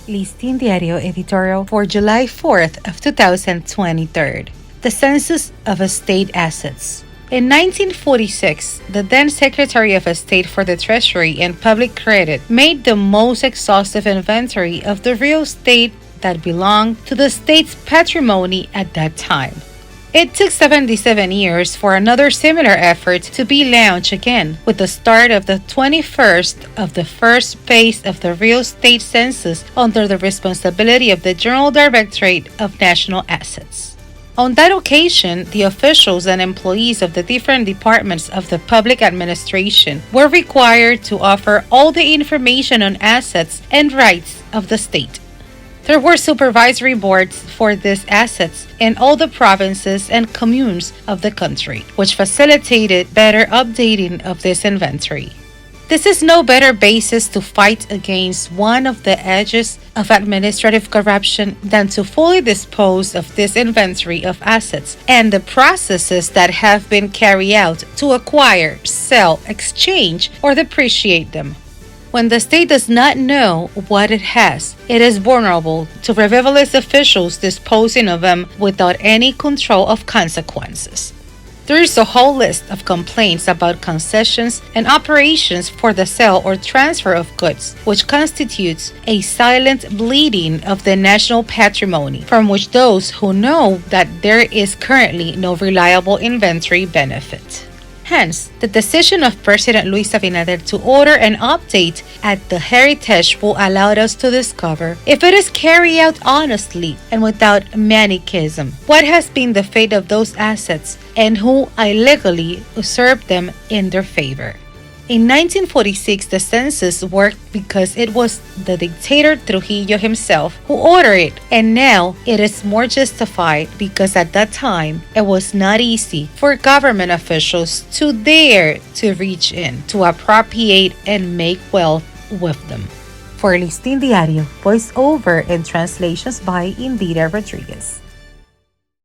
Listín Diario Editorial for July 4th of 2023. The Census of State Assets. In 1946, the then Secretary of State for the Treasury and Public Credit made the most exhaustive inventory of the real estate that belonged to the state's patrimony at that time. It took 77 years for another similar effort to be launched again, with the start of the 21st of the first phase of the real estate census under the responsibility of the General Directorate of National Assets. On that occasion, the officials and employees of the different departments of the public administration were required to offer all the information on assets and rights of the state. There were supervisory boards for these assets in all the provinces and communes of the country, which facilitated better updating of this inventory. This is no better basis to fight against one of the edges of administrative corruption than to fully dispose of this inventory of assets and the processes that have been carried out to acquire, sell, exchange, or depreciate them. When the state does not know what it has, it is vulnerable to frivolous officials disposing of them without any control of consequences. There is a whole list of complaints about concessions and operations for the sale or transfer of goods, which constitutes a silent bleeding of the national patrimony, from which those who know that there is currently no reliable inventory benefit. Hence, the decision of President Luis Abinader to order an update at the heritage will allow us to discover, if it is carried out honestly and without manichaeism, what has been the fate of those assets and who illegally usurped them in their favor. In 1946, the census worked because it was the dictator Trujillo himself who ordered it, and now it is more justified because at that time it was not easy for government officials to dare to reach in, to appropriate and make wealth with them. For Listín Diario, voice over and translations by Indira Rodriguez.